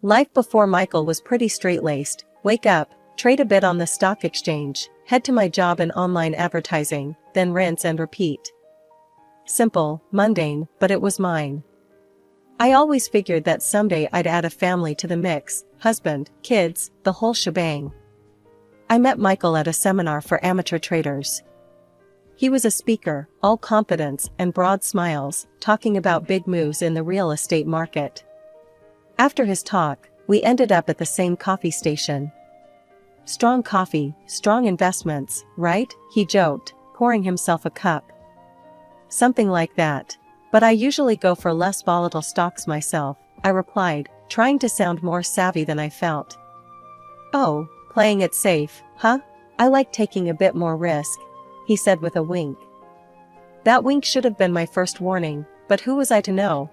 Life before Michael was pretty straight-laced: wake up, trade a bit on the stock exchange, head to my job in online advertising, then rinse and repeat. Simple, mundane, but it was mine. I always figured that someday I'd add a family to the mix: husband, kids, the whole shebang. I met Michael at a seminar for amateur traders. He was a speaker, all confidence and broad smiles, talking about big moves in the real estate market. After his talk, we ended up at the same coffee station. Strong coffee, strong investments, right? He joked, pouring himself a cup. Something like that. But I usually go for less volatile stocks myself, I replied, trying to sound more savvy than I felt. Oh, playing it safe, huh? I like taking a bit more risk, he said with a wink. That wink should have been my first warning, but who was I to know?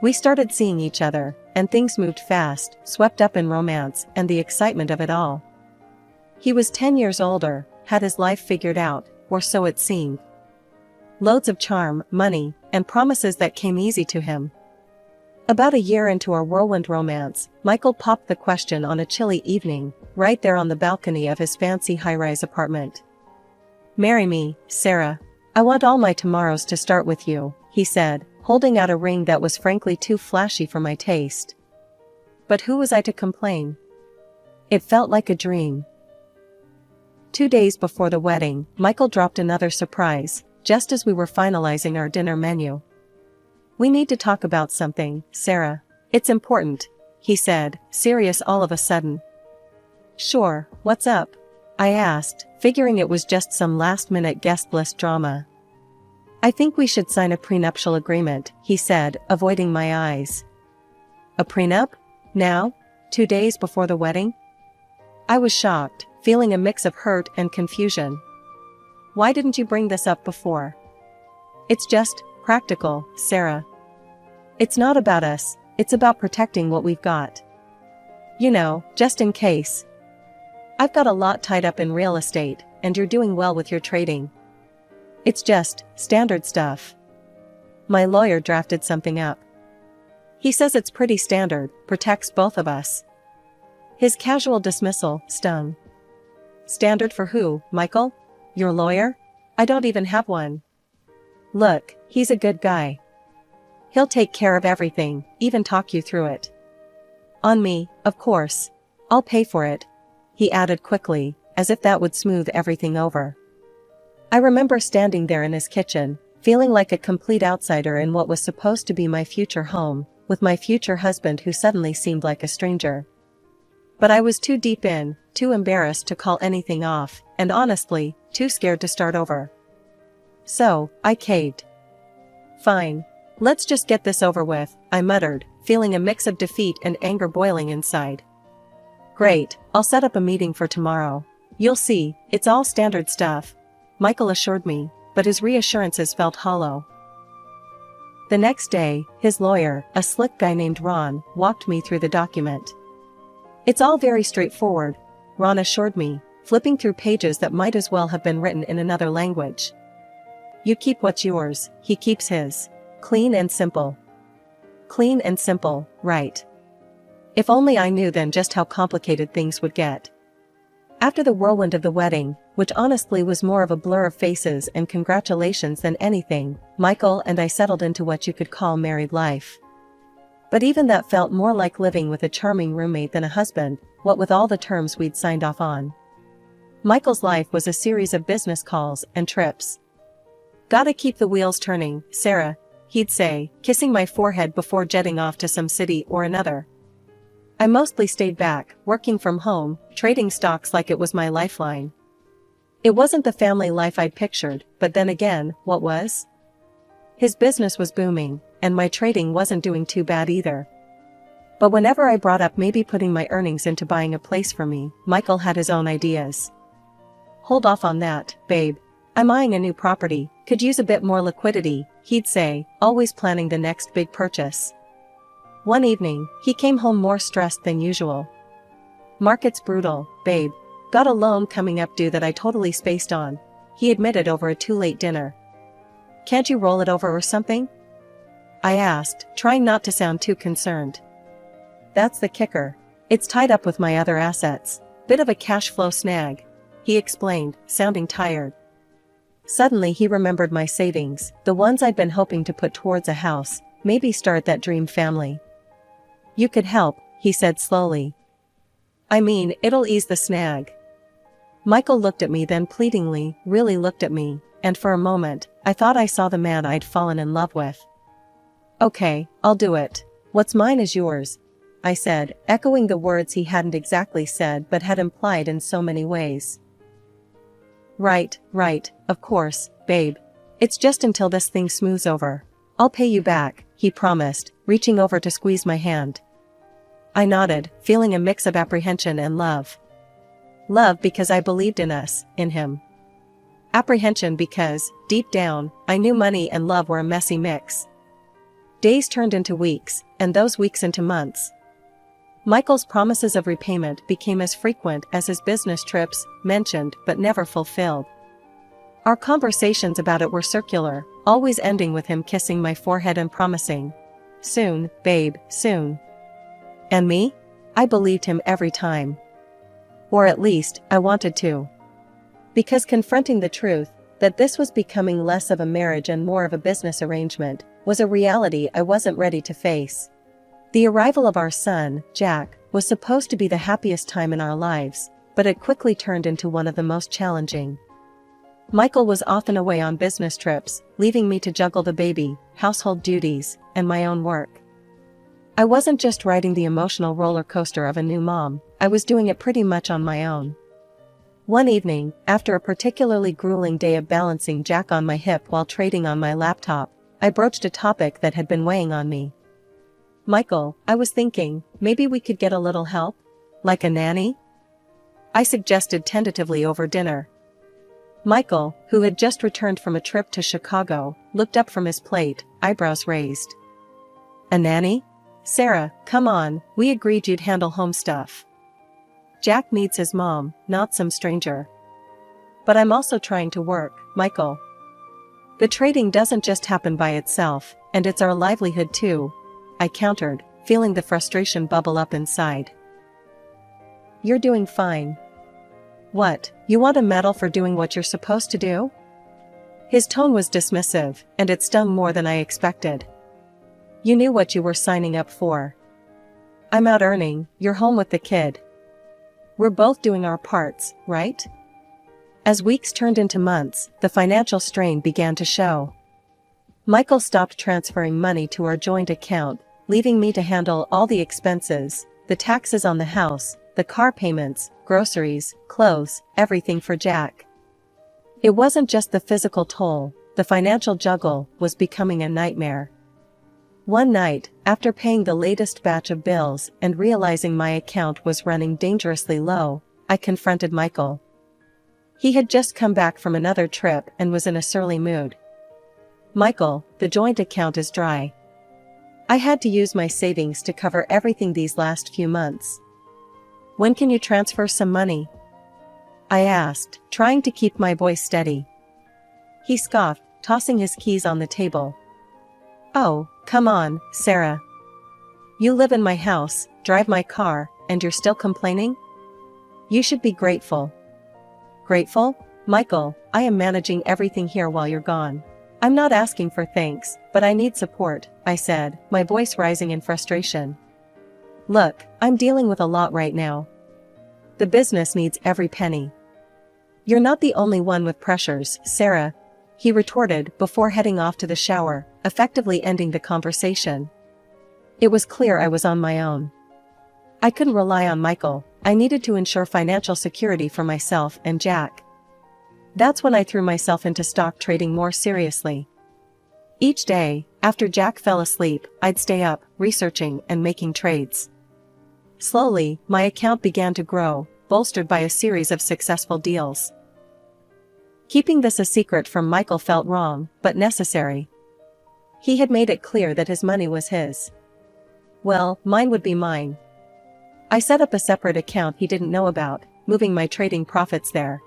We started seeing each other, and things moved fast, swept up in romance and the excitement of it all. He was 10 years older, had his life figured out, or so it seemed. Loads of charm, money, and promises that came easy to him. About a year into our whirlwind romance, Michael popped the question on a chilly evening, right there on the balcony of his fancy high-rise apartment. "Marry me, Sarah. I want all my tomorrows to start with you," he said, holding out a ring that was frankly too flashy for my taste. But who was I to complain? It felt like a dream. 2 days before the wedding, Michael dropped another surprise, just as we were finalizing our dinner menu. "We need to talk about something, Sarah. It's important," he said, serious all of a sudden. "Sure, what's up?" I asked, figuring it was just some last-minute guest list drama. "I think we should sign a prenuptial agreement," he said, avoiding my eyes. "A prenup? Now? 2 days before the wedding?" I was shocked, feeling a mix of hurt and confusion. "Why didn't you bring this up before?" "It's just practical, Sarah. It's not about us, it's about protecting what we've got. You know, just in case. I've got a lot tied up in real estate, and you're doing well with your trading. It's just standard stuff. My lawyer drafted something up. He says it's pretty standard, protects both of us." His casual dismissal stung. "Standard for who, Michael? Your lawyer? I don't even have one." "Look, he's a good guy. He'll take care of everything, even talk you through it. On me, of course. I'll pay for it," he added quickly, as if that would smooth everything over. I remember standing there in his kitchen, feeling like a complete outsider in what was supposed to be my future home, with my future husband who suddenly seemed like a stranger. But I was too deep in, too embarrassed to call anything off, and honestly, too scared to start over. So, I caved. "Fine. Let's just get this over with," I muttered, feeling a mix of defeat and anger boiling inside. "Great, I'll set up a meeting for tomorrow. You'll see, it's all standard stuff," Michael assured me, but his reassurances felt hollow. The next day, his lawyer, a slick guy named Ron, walked me through the document. "It's all very straightforward," Ron assured me, flipping through pages that might as well have been written in another language. "You keep what's yours, he keeps his. Clean and simple." Clean and simple, right. If only I knew then just how complicated things would get. After the whirlwind of the wedding, which honestly was more of a blur of faces and congratulations than anything, Michael and I settled into what you could call married life. But even that felt more like living with a charming roommate than a husband, what with all the terms we'd signed off on. Michael's life was a series of business calls and trips. "Gotta keep the wheels turning, Sarah," he'd say, kissing my forehead before jetting off to some city or another. I mostly stayed back, working from home, trading stocks like it was my lifeline. It wasn't the family life I'd pictured, but then again, what was? His business was booming, and my trading wasn't doing too bad either. But whenever I brought up maybe putting my earnings into buying a place for me, Michael had his own ideas. "Hold off on that, babe. I'm eyeing a new property, could use a bit more liquidity," he'd say, always planning the next big purchase. One evening, he came home more stressed than usual. "Market's brutal, babe. Got a loan coming up due that I totally spaced on," he admitted over a too-late dinner. "Can't you roll it over or something?" I asked, trying not to sound too concerned. That's the kicker. It's tied up with my other assets. Bit of a cash flow snag," he explained, sounding tired. Suddenly he remembered my savings, the ones I'd been hoping to put towards a house, maybe start that dream family. "You could help," he said slowly. "I mean, it'll ease the snag." Michael looked at me, then pleadingly, really looked at me, and for a moment, I thought I saw the man I'd fallen in love with. "Okay, I'll do it. What's mine is yours," I said, echoing the words he hadn't exactly said but had implied in so many ways. Right, of course, babe. It's just until this thing smooths over. I'll pay you back," he promised, reaching over to squeeze my hand. I nodded, feeling a mix of apprehension and love. Love because I believed in us, in him. Apprehension because, deep down, I knew money and love were a messy mix. Days turned into weeks, and those weeks into months. Michael's promises of repayment became as frequent as his business trips, mentioned but never fulfilled. Our conversations about it were circular, always ending with him kissing my forehead and promising, "Soon, babe, soon." And me? I believed him every time. Or at least, I wanted to. Because confronting the truth, that this was becoming less of a marriage and more of a business arrangement, was a reality I wasn't ready to face. The arrival of our son, Jack, was supposed to be the happiest time in our lives, but it quickly turned into one of the most challenging. Michael was often away on business trips, leaving me to juggle the baby, household duties, and my own work. I wasn't just riding the emotional roller coaster of a new mom, I was doing it pretty much on my own. One evening, after a particularly grueling day of balancing Jack on my hip while trading on my laptop, I broached a topic that had been weighing on me. "Michael, I was thinking, maybe we could get a little help? Like a nanny?" I suggested tentatively over dinner. Michael, who had just returned from a trip to Chicago, looked up from his plate, eyebrows raised. "A nanny? Sarah, come on, we agreed you'd handle home stuff. Jack needs his mom, not some stranger." "But I'm also trying to work, Michael. The trading doesn't just happen by itself, and it's our livelihood too," I countered, feeling the frustration bubble up inside. "You're doing fine. What, you want a medal for doing what you're supposed to do?" His tone was dismissive, and it stung more than I expected. "You knew what you were signing up for. I'm out earning, you're home with the kid. We're both doing our parts, right?" As weeks turned into months, the financial strain began to show. Michael stopped transferring money to our joint account, leaving me to handle all the expenses, the taxes on the house, the car payments, groceries, clothes, everything for Jack. It wasn't just the physical toll, the financial juggle was becoming a nightmare. One night, after paying the latest batch of bills and realizing my account was running dangerously low, I confronted Michael. He had just come back from another trip and was in a surly mood. "Michael, the joint account is dry. I had to use my savings to cover everything these last few months. When can you transfer some money?" I asked, trying to keep my voice steady. He scoffed, tossing his keys on the table. "Oh, come on, Sarah. You live in my house, drive my car, and you're still complaining? You should be grateful." "Grateful? Michael, I am managing everything here while you're gone. I'm not asking for thanks, but I need support," I said, my voice rising in frustration. "Look, I'm dealing with a lot right now. The business needs every penny." "You're not the only one with pressures, Sarah," he retorted before heading off to the shower, effectively ending the conversation. It was clear I was on my own. I couldn't rely on Michael, I needed to ensure financial security for myself and Jack. That's when I threw myself into stock trading more seriously. Each day, after Jack fell asleep, I'd stay up, researching and making trades. Slowly, my account began to grow, bolstered by a series of successful deals. Keeping this a secret from Michael felt wrong, but necessary. He had made it clear that his money was his. Well, mine would be mine. I set up a separate account he didn't know about, moving my trading profits there.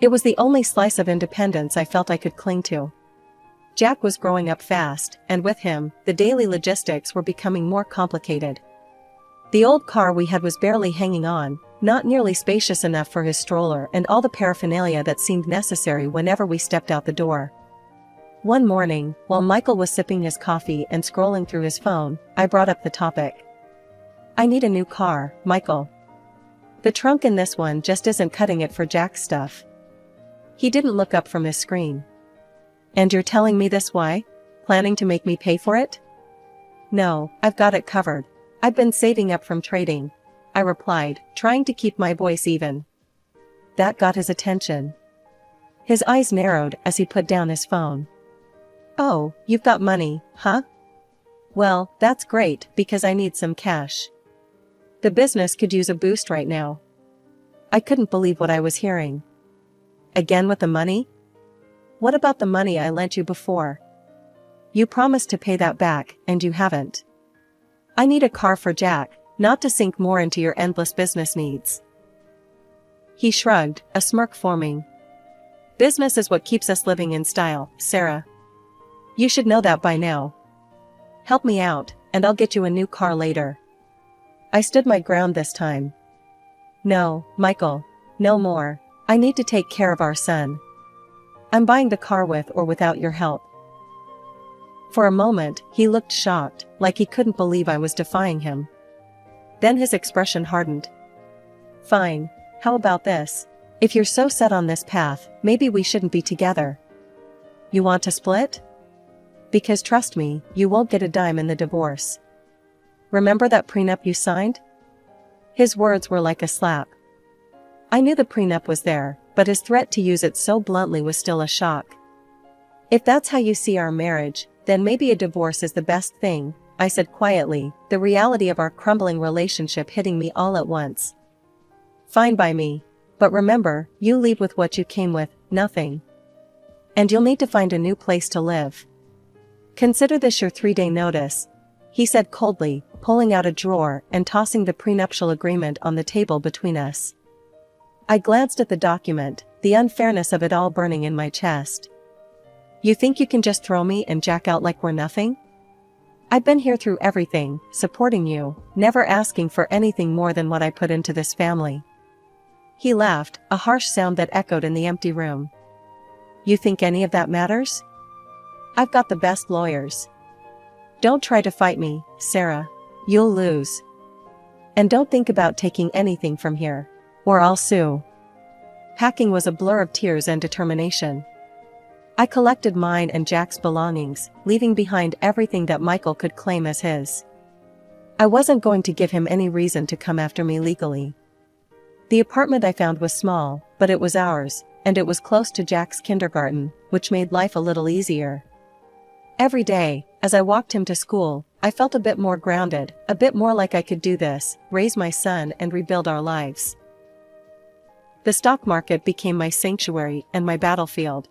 It was the only slice of independence I felt I could cling to. Jack was growing up fast, and with him, the daily logistics were becoming more complicated. The old car we had was barely hanging on, not nearly spacious enough for his stroller and all the paraphernalia that seemed necessary whenever we stepped out the door. One morning, while Michael was sipping his coffee and scrolling through his phone, I brought up the topic. "I need a new car, Michael. The trunk in this one just isn't cutting it for Jack's stuff." He didn't look up from his screen. "And you're telling me this why? Planning to make me pay for it?" "No, I've got it covered. I've been saving up from trading," I replied, trying to keep my voice even. That got his attention. His eyes narrowed as he put down his phone. "Oh, you've got money, huh? Well, that's great because I need some cash. The business could use a boost right now." I couldn't believe what I was hearing. "Again with the money? What about the money I lent you before? You promised to pay that back, and you haven't. I need a car for Jack, not to sink more into your endless business needs." He shrugged, a smirk forming. "Business is what keeps us living in style, Sarah. You should know that by now. Help me out, and I'll get you a new car later." I stood my ground this time. "No, Michael. No more. I need to take care of our son. I'm buying the car with or without your help." For a moment, he looked shocked, like he couldn't believe I was defying him. Then his expression hardened. "Fine. How about this? If you're so set on this path, maybe we shouldn't be together. You want to split? Because trust me, you won't get a dime in the divorce. Remember that prenup you signed?" His words were like a slap. I knew the prenup was there, but his threat to use it so bluntly was still a shock. "If that's how you see our marriage, then maybe a divorce is the best thing," I said quietly, the reality of our crumbling relationship hitting me all at once. "Fine by me. But remember, you leave with what you came with, nothing. And you'll need to find a new place to live. Consider this your 3-day notice," he said coldly, pulling out a drawer and tossing the prenuptial agreement on the table between us. I glanced at the document, the unfairness of it all burning in my chest. "You think you can just throw me and Jack out like we're nothing? I've been here through everything, supporting you, never asking for anything more than what I put into this family." He laughed, a harsh sound that echoed in the empty room. "You think any of that matters? I've got the best lawyers. Don't try to fight me, Sarah. You'll lose. And don't think about taking anything from here, or I'll sue." Packing was a blur of tears and determination. I collected mine and Jack's belongings, leaving behind everything that Michael could claim as his. I wasn't going to give him any reason to come after me legally. The apartment I found was small, but it was ours, and it was close to Jack's kindergarten, which made life a little easier. Every day, as I walked him to school, I felt a bit more grounded, a bit more like I could do this, raise my son and rebuild our lives. The stock market became my sanctuary and my battlefield.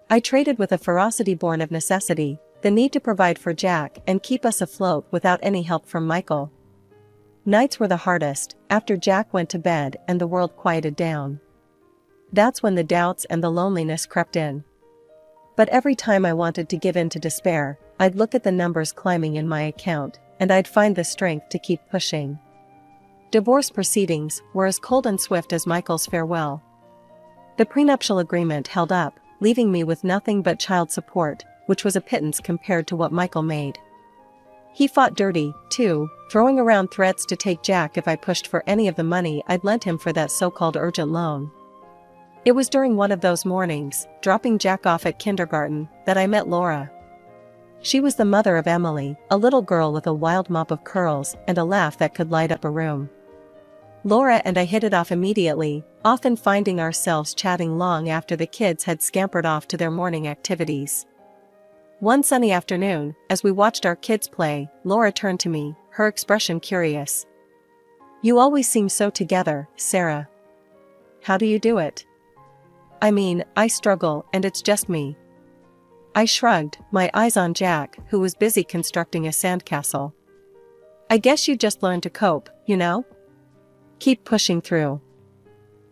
I traded with a ferocity born of necessity, the need to provide for Jack and keep us afloat without any help from Michael. Nights were the hardest, after Jack went to bed and the world quieted down. That's when the doubts and the loneliness crept in. But every time I wanted to give in to despair, I'd look at the numbers climbing in my account, and I'd find the strength to keep pushing. Divorce proceedings were as cold and swift as Michael's farewell. The prenuptial agreement held up, leaving me with nothing but child support, which was a pittance compared to what Michael made. He fought dirty, too, throwing around threats to take Jack if I pushed for any of the money I'd lent him for that so-called urgent loan. It was during one of those mornings, dropping Jack off at kindergarten, that I met Laura. She was the mother of Emily, a little girl with a wild mop of curls and a laugh that could light up a room. Laura and I hit it off immediately, often finding ourselves chatting long after the kids had scampered off to their morning activities. One sunny afternoon, as we watched our kids play, Laura turned to me, her expression curious. "You always seem so together, Sarah. How do you do it?" "I mean, I struggle, and it's just me." I shrugged, my eyes on Jack, who was busy constructing a sandcastle. "I guess you just learn to cope, you know? Keep pushing through."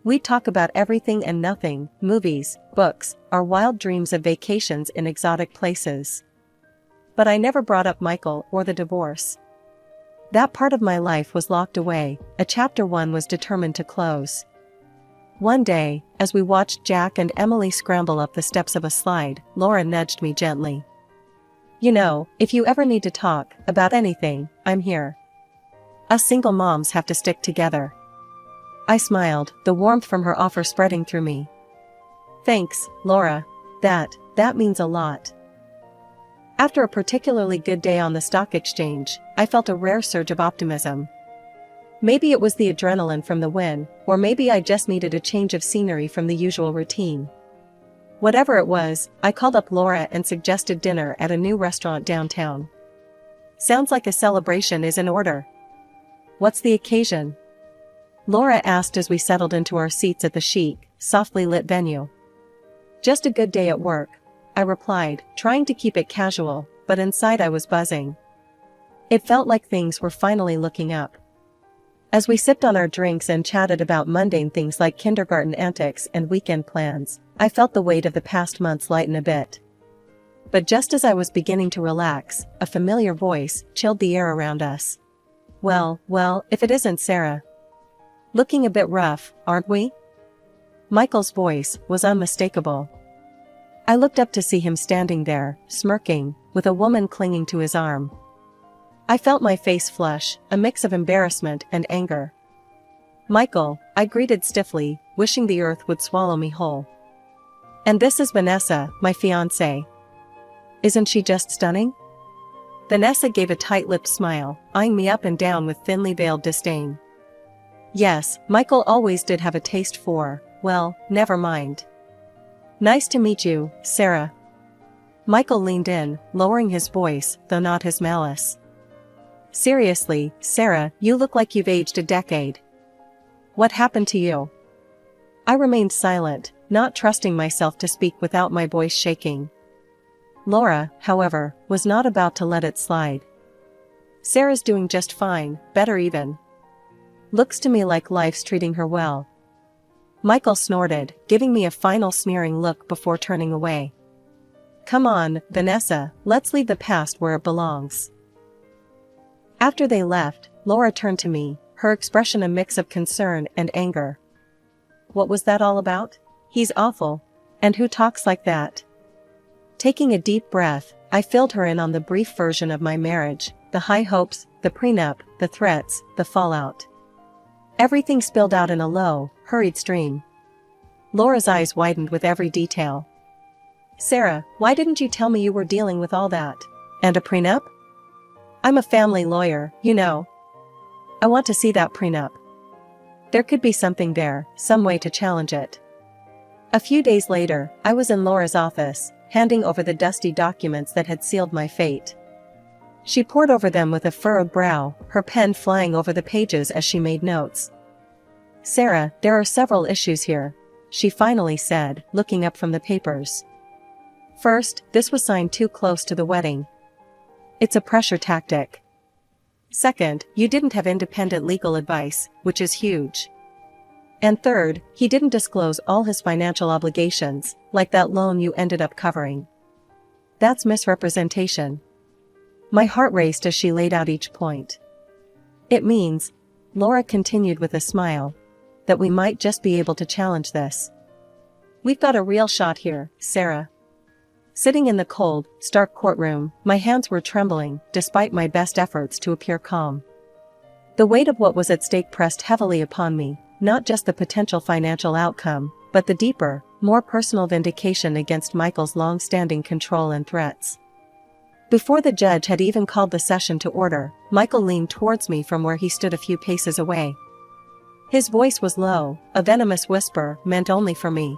We talk about everything and nothing, movies, books, our wild dreams of vacations in exotic places. But I never brought up Michael or the divorce. That part of my life was locked away, a chapter one was determined to close. One day, as we watched Jack and Emily scramble up the steps of a slide, Laura nudged me gently. You know, if you ever need to talk about anything, I'm here. Us single moms have to stick together. I smiled, the warmth from her offer spreading through me. Thanks, Laura. That means a lot. After a particularly good day on the stock exchange, I felt a rare surge of optimism. Maybe it was the adrenaline from the win, or maybe I just needed a change of scenery from the usual routine. Whatever it was, I called up Laura and suggested dinner at a new restaurant downtown. Sounds like a celebration is in order. What's the occasion? Laura asked as we settled into our seats at the chic, softly lit venue. Just a good day at work, I replied, trying to keep it casual, but inside I was buzzing. It felt like things were finally looking up. As we sipped on our drinks and chatted about mundane things like kindergarten antics and weekend plans, I felt the weight of the past months lighten a bit. But just as I was beginning to relax, a familiar voice chilled the air around us. Well, if it isn't Sarah. Looking a bit rough, aren't we? Michael's voice was unmistakable. I looked up to see him standing there, smirking, with a woman clinging to his arm. I felt my face flush, a mix of embarrassment and anger. Michael, I greeted stiffly, wishing the earth would swallow me whole. And this is Vanessa, my fiancée. Isn't she just stunning? Vanessa gave a tight-lipped smile, eyeing me up and down with thinly veiled disdain. Yes, Michael always did have a taste for, well, never mind. Nice to meet you, Sarah. Michael leaned in, lowering his voice, though not his malice. Seriously, Sarah, you look like you've aged a decade. What happened to you? I remained silent, not trusting myself to speak without my voice shaking. Laura, however, was not about to let it slide. Sarah's doing just fine, better even. Looks to me like life's treating her well. Michael snorted, giving me a final sneering look before turning away. Come on, Vanessa, let's leave the past where it belongs. After they left, Laura turned to me, her expression a mix of concern and anger. What was that all about? He's awful. And who talks like that? Taking a deep breath, I filled her in on the brief version of my marriage, the high hopes, the prenup, the threats, the fallout. Everything spilled out in a low, hurried stream. Laura's eyes widened with every detail. Sarah, why didn't you tell me you were dealing with all that? And a prenup? I'm a family lawyer, you know. I want to see that prenup. There could be something there, some way to challenge it. A few days later, I was in Laura's office, handing over the dusty documents that had sealed my fate. She pored over them with a furrowed brow, her pen flying over the pages as she made notes. Sarah, there are several issues here, she finally said, looking up from the papers. First, this was signed too close to the wedding. It's a pressure tactic. Second, you didn't have independent legal advice, which is huge. And third, he didn't disclose all his financial obligations, like that loan you ended up covering. That's misrepresentation. My heart raced as she laid out each point. It means, Laura continued with a smile, that we might just be able to challenge this. We've got a real shot here, Sarah. Sitting in the cold, stark courtroom, my hands were trembling, despite my best efforts to appear calm. The weight of what was at stake pressed heavily upon me, not just the potential financial outcome, but the deeper, more personal vindication against Michael's long-standing control and threats. Before the judge had even called the session to order, Michael leaned towards me from where he stood a few paces away. His voice was low, a venomous whisper meant only for me.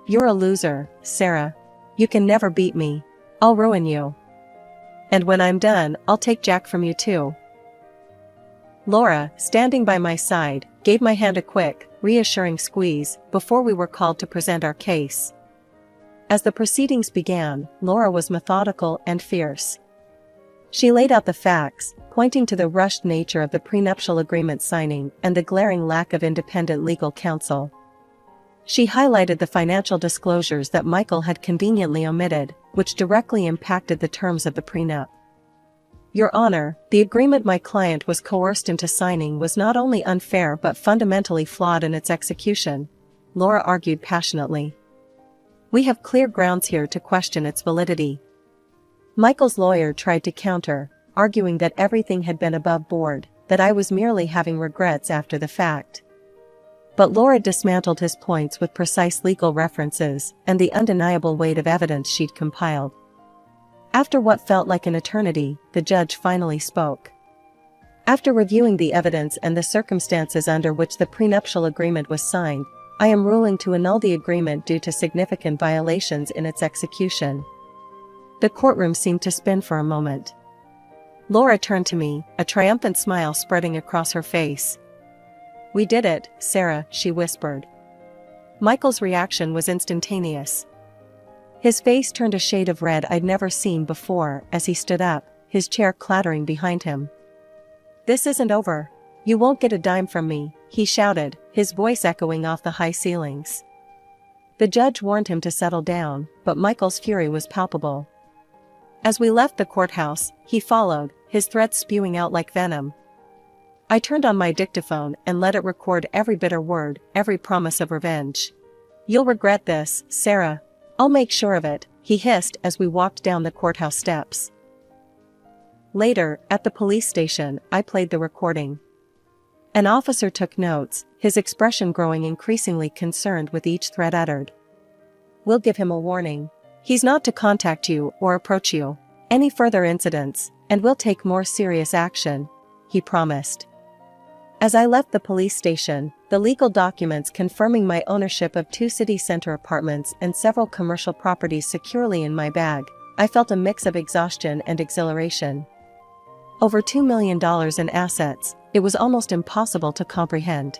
You're a loser, Sarah. You can never beat me. I'll ruin you. And when I'm done, I'll take Jack from you too. Laura, standing by my side, gave my hand a quick, reassuring squeeze before we were called to present our case. As the proceedings began, Laura was methodical and fierce. She laid out the facts, pointing to the rushed nature of the prenuptial agreement signing and the glaring lack of independent legal counsel. She highlighted the financial disclosures that Michael had conveniently omitted, which directly impacted the terms of the prenup. Your Honor, the agreement my client was coerced into signing was not only unfair but fundamentally flawed in its execution, Laura argued passionately. We have clear grounds here to question its validity. Michael's lawyer tried to counter, arguing that everything had been above board, that I was merely having regrets after the fact. But Laura dismantled his points with precise legal references and the undeniable weight of evidence she'd compiled. After what felt like an eternity, the judge finally spoke. After reviewing the evidence and the circumstances under which the prenuptial agreement was signed, I am ruling to annul the agreement due to significant violations in its execution. The courtroom seemed to spin for a moment. Laura turned to me, a triumphant smile spreading across her face. We did it, Sarah, she whispered. Michael's reaction was instantaneous. His face turned a shade of red I'd never seen before as he stood up, his chair clattering behind him. This isn't over. You won't get a dime from me, he shouted, his voice echoing off the high ceilings. The judge warned him to settle down, but Michael's fury was palpable. As we left the courthouse, he followed, his threats spewing out like venom. I turned on my dictaphone and let it record every bitter word, every promise of revenge. You'll regret this, Sarah. I'll make sure of it, he hissed as we walked down the courthouse steps. Later, at the police station, I played the recording. An officer took notes, his expression growing increasingly concerned with each threat uttered. We'll give him a warning. He's not to contact you or approach you. Any further incidents, and we'll take more serious action, he promised. As I left the police station, the legal documents confirming my ownership of 2 city center apartments and several commercial properties securely in my bag, I felt a mix of exhaustion and exhilaration. Over $2 million in assets, it was almost impossible to comprehend.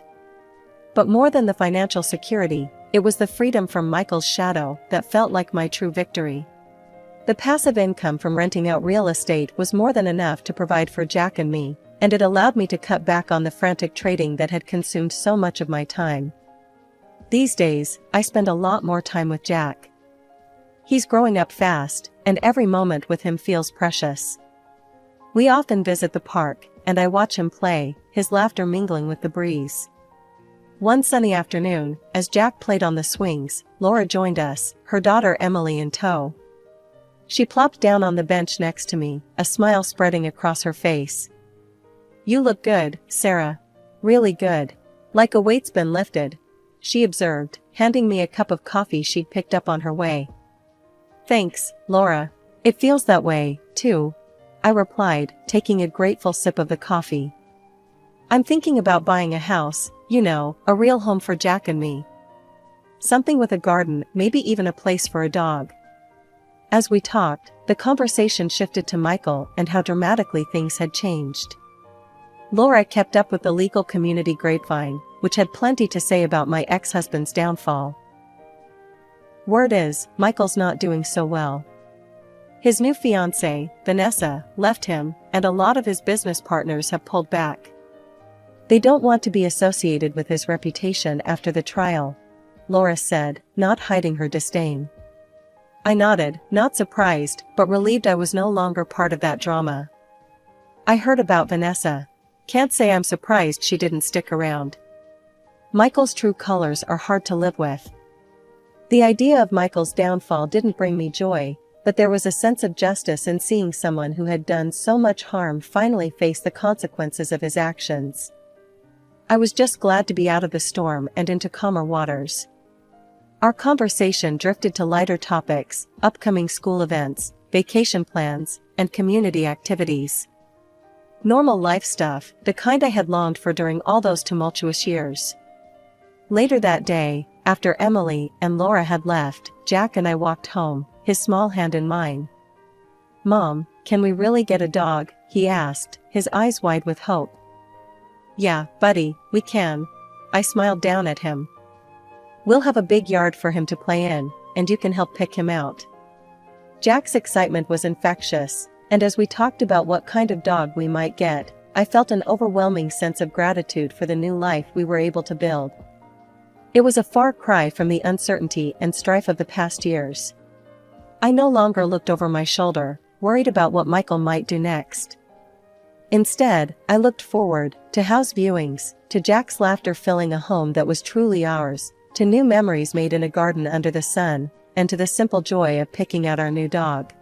But more than the financial security, it was the freedom from Michael's shadow that felt like my true victory. The passive income from renting out real estate was more than enough to provide for Jack and me, and it allowed me to cut back on the frantic trading that had consumed so much of my time. These days, I spend a lot more time with Jack. He's growing up fast, and every moment with him feels precious. We often visit the park, and I watch him play, his laughter mingling with the breeze. One sunny afternoon, as Jack played on the swings, Laura joined us, her daughter Emily in tow. She plopped down on the bench next to me, a smile spreading across her face. You look good, Sarah. Really good. Like a weight's been lifted, she observed, handing me a cup of coffee she'd picked up on her way. Thanks, Laura. It feels that way, too, I replied, taking a grateful sip of the coffee. I'm thinking about buying a house, you know, a real home for Jack and me. Something with a garden, maybe even a place for a dog. As we talked, the conversation shifted to Michael and how dramatically things had changed. Laura kept up with the legal community grapevine, which had plenty to say about my ex-husband's downfall. Word is, Michael's not doing so well. His new fiancée, Vanessa, left him, and a lot of his business partners have pulled back. They don't want to be associated with his reputation after the trial, Laura said, not hiding her disdain. I nodded, not surprised, but relieved I was no longer part of that drama. I heard about Vanessa. Can't say I'm surprised she didn't stick around. Michael's true colors are hard to live with. The idea of Michael's downfall didn't bring me joy, but there was a sense of justice in seeing someone who had done so much harm finally face the consequences of his actions. I was just glad to be out of the storm and into calmer waters. Our conversation drifted to lighter topics, upcoming school events, vacation plans, and community activities. Normal life stuff, the kind I had longed for during all those tumultuous years. Later that day, after Emily and Laura had left, Jack and I walked home, his small hand in mine. Mom, can we really get a dog? He asked, his eyes wide with hope. Yeah, buddy, we can. I smiled down at him. We'll have a big yard for him to play in, and you can help pick him out. Jack's excitement was infectious, and as we talked about what kind of dog we might get, I felt an overwhelming sense of gratitude for the new life we were able to build. It was a far cry from the uncertainty and strife of the past years. I no longer looked over my shoulder, worried about what Michael might do next. Instead, I looked forward to house viewings, to Jack's laughter filling a home that was truly ours, to new memories made in a garden under the sun, and to the simple joy of picking out our new dog.